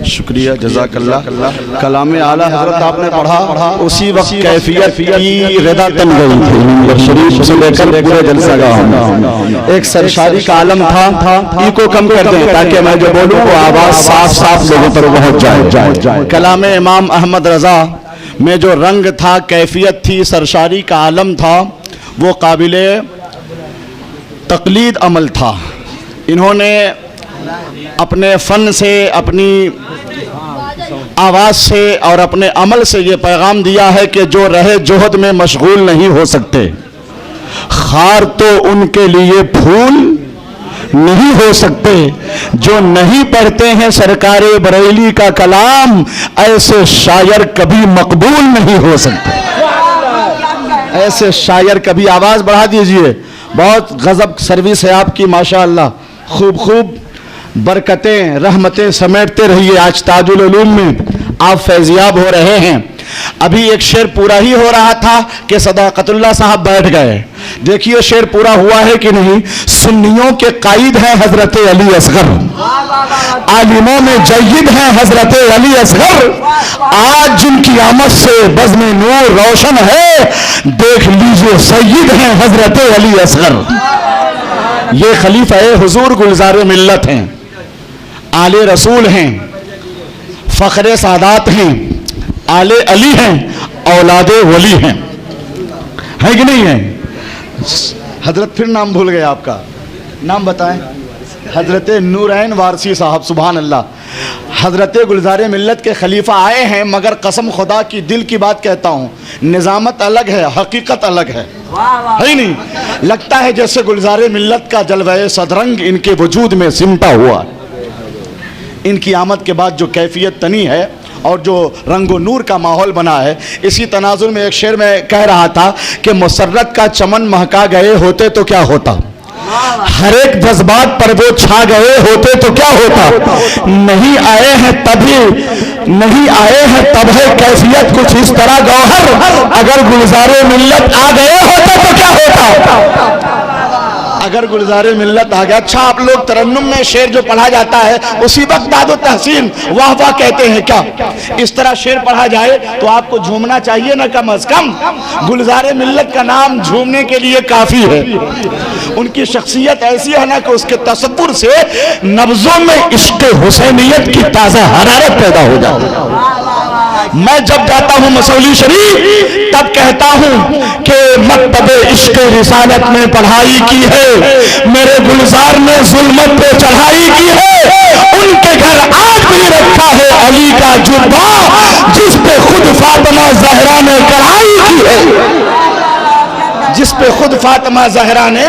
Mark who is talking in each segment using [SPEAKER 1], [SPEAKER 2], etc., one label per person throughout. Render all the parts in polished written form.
[SPEAKER 1] شکریہ، جزاک اللہ۔ کلام اعلیٰ حضرت آپ نے پڑھا، اسی وقت کیفیت کی ردا تن گئی تھی شریف سے لے کر پورے جلسہ گاہ۔ ایک سرشاری کا عالم تھا، ای کو کم کر دیں تاکہ میں جو بولوں وہ آواز صاف صاف لوگوں پر پہنچ جائے۔ کلام امام احمد رضا میں جو رنگ تھا، کیفیت تھی، سرشاری کا عالم تھا، وہ قابل تقلید عمل تھا۔ انہوں نے اپنے فن سے، اپنی آواز سے اور اپنے عمل سے یہ پیغام دیا ہے کہ جو رہے جوہد میں مشغول نہیں ہو سکتے، خار تو ان کے لیے پھول نہیں ہو سکتے، جو نہیں پڑھتے ہیں سرکار بریلی کا کلام، ایسے شاعر کبھی مقبول نہیں ہو سکتے۔ ایسے شاعر کبھی، آواز بڑھا دیجئے، بہت غضب سروس ہے آپ کی ماشاءاللہ، خوب برکتیں رحمتیں سمیٹتے رہیے۔ آج تاج العلوم میں آپ فیضیاب ہو رہے ہیں۔ ابھی ایک شعر پورا ہی ہو رہا تھا کہ صداقت اللہ صاحب بیٹھ گئے، دیکھیے شعر پورا ہوا ہے کہ نہیں۔ سنیوں کے قائد ہیں حضرت علی اصغر، عالموں میں جید ہیں حضرت علی اصغر، آج جن کی آمد سے بزم نور روشن ہے، دیکھ لیجئے سید ہیں حضرت علی اصغر۔ یہ خلیفہ حضور گلزار ملت ہیں، آل رسول ہیں، فخر سادات ہیں، آل علی ہیں، اولاد ولی ہیں، ہے کہ نہیں ہیں؟ حضرت پھر نام بھول گئے آپ کا، نام بتائیں۔ حضرت نورین وارسی صاحب، سبحان اللہ۔ حضرت گلزار ملت کے خلیفہ آئے ہیں، مگر قسم خدا کی دل کی بات کہتا ہوں، نظامت الگ ہے، حقیقت الگ ہے، ہے نہیں؟ لگتا ہے جیسے گلزار ملت کا جلوہ صدرنگ ان کے وجود میں سمٹا ہوا۔ ان کی آمد کے بعد جو کیفیت تنی ہے اور جو رنگ و نور کا ماحول بنا ہے، اسی تناظر میں ایک شعر میں کہہ رہا تھا کہ مسرت کا چمن مہکا گئے ہوتے تو کیا ہوتا، ہر ایک جذبات پر وہ چھا گئے ہوتے تو کیا ہوتا، نہیں آئے ہیں تبھی، نہیں آئے ہیں تب ہے کیفیت کچھ اس طرح گوہر، اگر گلزار ملت آ گئے ہوتے تو کیا ہوتا، اگر گلزار ملت آ گیا۔ اچھا، آپ لوگ ترنم میں شعر جو پڑھا جاتا ہے اسی وقت داد و تحسین واہ واہ کہتے ہیں کیا؟ اس طرح شعر پڑھا جائے تو آپ کو جھومنا چاہیے نا، کم از کم گلزار ملت کا نام جھومنے کے لیے کافی ہے۔ ان کی شخصیت ایسی ہے نا کہ اس کے تصور سے نبضوں میں عشق حسینیت کی تازہ حرارت پیدا ہو جاتی ہے۔ میں جب جاتا ہوں مسولی شریف تب کہتا ہوں کہ مکتب عشق رسالت میں پڑھائی کی ہے، میرے گلزار نے ظلمت پہ چڑھائی کی ہے، ان کے گھر آج بھی رکھا ہے علی کا جبہ، جس پہ خود فاطمہ زہرا نے کڑھائی کی ہے، جس پہ خود فاطمہ زہرا نے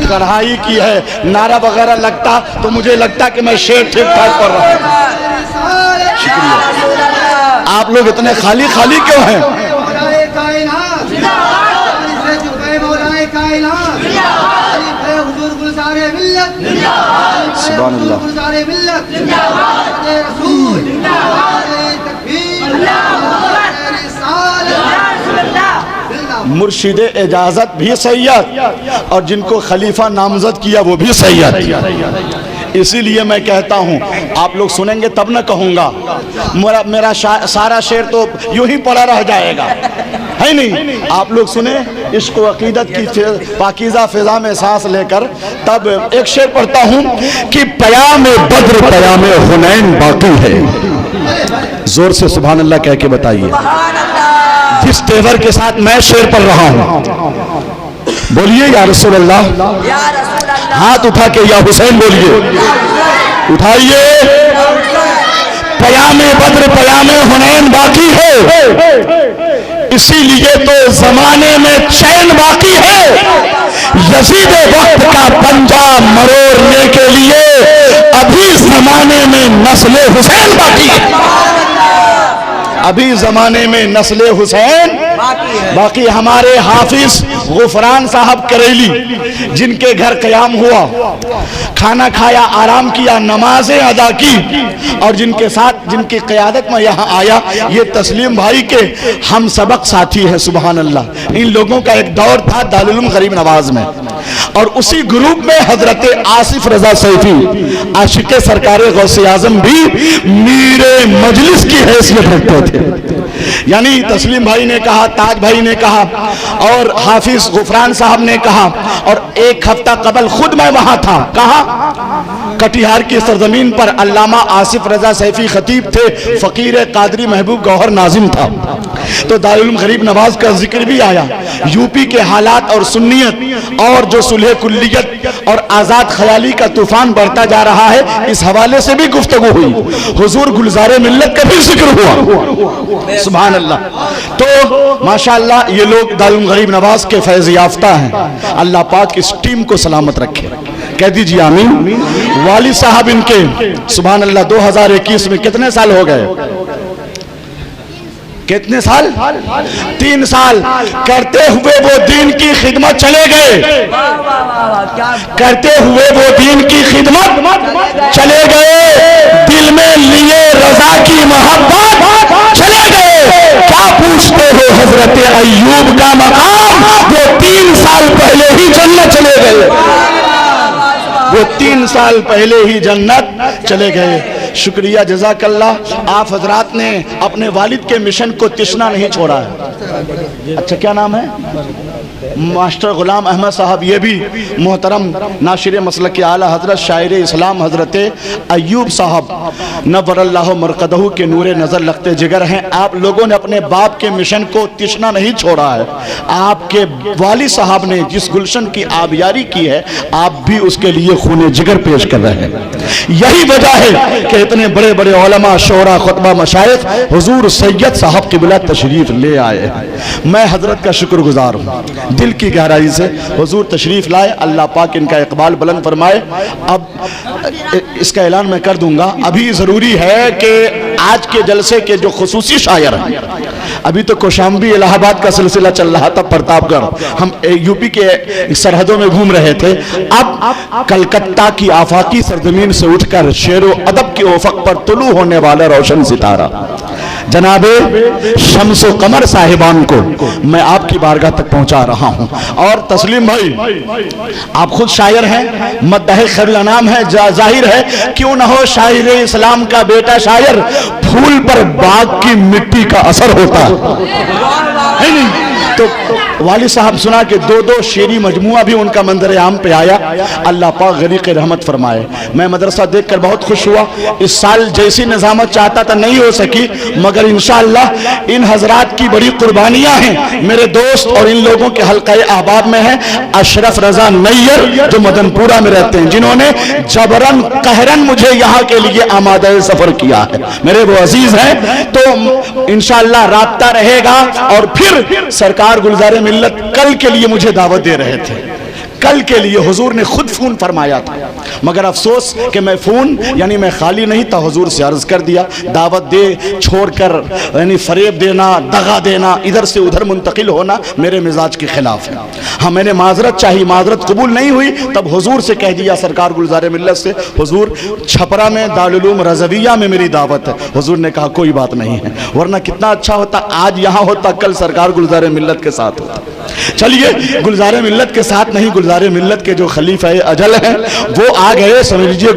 [SPEAKER 1] کڑھائی کی ہے۔ نعرہ وغیرہ لگتا تو مجھے لگتا کہ میں شعر ٹھیک ٹھاک پڑھ رہا ہوں۔ شکریہ۔ آپ لوگ اتنے خالی کیوں ہیں؟ سبحان اللہ۔ مرشد اجازت بھی سید اور جن کو خلیفہ نامزد کیا وہ بھی سید۔ اسی لیے میں کہتا ہوں، آپ لوگ سنیں گے تب نہ کہوں گا، میرا سارا شعر تو یوں ہی پڑا رہ جائے گا، ہے نہیں؟ آپ لوگ سنیں عشق و عقیدت کی پاکیزہ فضا میں سانس لے کر، تب ایک شعر پڑھتا ہوں کہ پیام بدر پیام حنین باقی ہے۔ زور سے سبحان اللہ کہہ کے بتائیے، جس تیور کے ساتھ میں شعر پڑھ رہا ہوں، بولیے یا رسول اللہ، ہاتھ اٹھا کے یا حسین بولیے، اٹھائیے۔ پیام بدر پیام حنین باقی ہے، اسی لیے تو زمانے میں چین باقی ہے، یزید وقت کا پنجہ مروڑنے کے لیے ابھی زمانے میں نسل حسین باقی ہے، ابھی زمانے میں نسل حسین باقی ہمارے حافظ غفران صاحب کریلی جن کے گھر قیام ہوا، کھانا کھایا، آرام کیا، نمازیں ادا کی، اور جن کے ساتھ جن کی قیادت میں یہاں آیا، یہ تسلیم بھائی کے ہم سبق ساتھی ہیں. سبحان اللہ. ان لوگوں کا ایک دور تھا دارالعلوم غریب نواز میں، اور اسی گروپ میں حضرت آصف رضا سیفی عاشق سرکار غوث اعظم بھی میر مجلس کی حیثیت رکھتے تھے. یعنی تسلیم بھائی نے کہا، تاج بھائی نے کہا، اور حافظ غفران صاحب نے کہا، اور ایک ہفتہ قبل خود میں وہاں تھا. کہاں؟ کٹیہار کی سرزمین پر. علامہ آصف رضا سیفی خطیب تھے، فقیر قادری محبوب گوہر ناظم تھا. تو دارالعلوم غریب نواز کا ذکر بھی آیا. یو پی کے حالات اور سنیت اور جو صلح کلیت اور آزاد خیالی کا طوفان بڑھتا جا رہا ہے، اس حوالے سے بھی گفتگو ہوئی. حضور گلزار ملت کا بھی ذکر ہوا. سبحان اللہ. تو ماشاءاللہ یہ لوگ دارالعلوم غریب نواز کے فیض یافتہ ہیں. اللہ پاک اس ٹیم کو سلامت رکھے. کہہ دیجیے آمین. والد صاحب ان کے سبحان اللہ 2021 میں کتنے سال ہو گئے؟ کتنے سال؟ 3 سال کرتے ہوئے وہ دین کی خدمت چلے گئے. کرتے ہوئے وہ دین کی خدمت چلے گئے. دل میں لیے رضا کی محبت چلے گئے. کیا پوچھتے ہو حضرت ایوب کا مقام؟ وہ 3 سال پہلے ہی جنت چلے گئے. وہ 3 سال پہلے ہی جنت چلے گئے. شکریہ، جزاک اللہ. آپ حضرات نے اپنے والد کے مشن کو تشنا نہیں چھوڑا ہے. اچھا کیا نام ہے؟ ماسٹر غلام احمد صاحب. یہ بھی محترم ناشر مسلک اعلیٰ حضرت شاعر اسلام حضرت ایوب صاحب نور اللہ مرقدہ کے نور نظر لگتے جگر ہیں. آپ لوگوں نے اپنے باپ کے مشن کو تشنا نہیں چھوڑا ہے. آپ کے والد صاحب نے جس گلشن کی آبیاری کی ہے، آپ بھی اس کے لیے خون جگر پیش کر رہے ہیں. یہی وجہ ہے کہ اتنے بڑے بڑے علماء، شعراء، خطبہ، مشائخ حضور سید صاحب قبلہ تشریف لے آئے. میں حضرت کا شکر گزار ہوں دل کی گہرائی سے. حضور تشریف لائے، اللہ پاک ان کا اقبال بلند فرمائے. اب اس کا اعلان میں کر دوں گا. ابھی ضروری ہے کہ آج کے جلسے کے جو خصوصی شاعر ہیں، ابھی تو کوشامبی الہ آباد کا سلسلہ چل رہا تھا، پرتاپ گڑھ، ہم یو پی کے سرحدوں میں گھوم رہے تھے. اب کلکتہ کی آفاقی سرزمین سے اٹھ کر شعر و ادب کے افق پر طلوع ہونے والا روشن ستارہ جناب شمس و قمر صاحبان کو میں آپ کی بارگاہ تک پہنچا رہا ہوں. اور تسلیم بھائی، آپ خود شاعر ہیں، مدح خیر الانام ہے، ظاہر ہے کیوں نہ ہو شاعر اسلام کا بیٹا شاعر. پھول پر باغ کی مٹی کا اثر ہوتا ہے نہیں. تو والد صاحب سنا کہ 2 شعری مجموعہ بھی ان کا منظر عام پہ آیا. اللہ پاک غریق رحمت فرمائے. میں مدرسہ دیکھ کر بہت خوش ہوا. اس سال جیسی نظامت چاہتا تھا نہیں ہو سکی، مگر انشاءاللہ ان حضرات کی بڑی قربانیاں ہیں. میرے دوست اور ان لوگوں کے حلقہ احباب میں ہیں اشرف رضا نیر جو مدن پورہ میں رہتے ہیں، جنہوں نے جبرن قہرن مجھے یہاں کے لیے آمادہ سفر کیا ہے. میرے وہ عزیز ہیں. تو انشاءاللہ رابطہ رہے گا. اور پھر سرکار گلزار ملت کل کے لیے مجھے دعوت دے رہے تھے. کل کے لیے حضور نے خود فون فرمایا تھا، مگر افسوس کہ میں فون یعنی میں خالی نہیں تھا. حضور سے عرض کر دیا دعوت دے چھوڑ کر یعنی فریب دینا، دغا دینا، ادھر سے ادھر منتقل ہونا میرے مزاج کے خلاف ہے. ہاں میں نے معذرت چاہی، معذرت قبول نہیں ہوئی. تب حضور سے کہہ دیا سرکار گلزار ملت سے، حضور چھپرا میں دارالعلوم رضویہ میں میری دعوت ہے. حضور نے کہا کوئی بات نہیں ہے، ورنہ کتنا اچھا ہوتا آج یہاں ہوتا، کل سرکار گلزار ملت کے ساتھ ہوتا. چلیے گلزار ملت کے ساتھ نہیں، گلزار ملت کے جو خلیفہ اجل ہیں وہ آ گئے. سمجھ لیجیے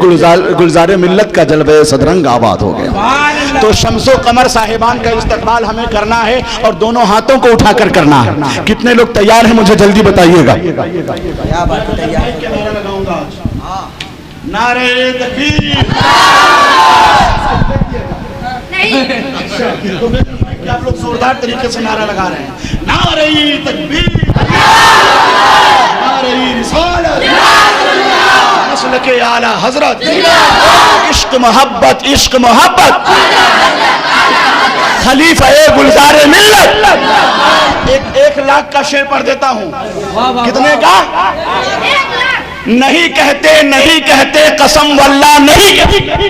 [SPEAKER 1] گلزار ملت کا جلوہ صدرنگ آباد ہو گیا. تو شمس و قمر صاحبان کا استقبال ہمیں کرنا ہے اور دونوں ہاتھوں کو اٹھا کر کرنا ہے. کتنے لوگ تیار ہیں مجھے جلدی بتائیے گا. نعرہ تکبیر. آپ لوگ زوردار طریقے سے نعرہ لگا رہے ہیں. نعرہ تکبیر، نعرہ رسالت، مسلک اعلیٰ حضرت، عشق محبت، عشق محبت. خلیفہ گلزار ملت. 1 لاکھ کا شعر پڑھ دیتا ہوں. کتنے کا؟ نہیں کہتے نہیں کہتے قسم واللہ نہیں کہتے.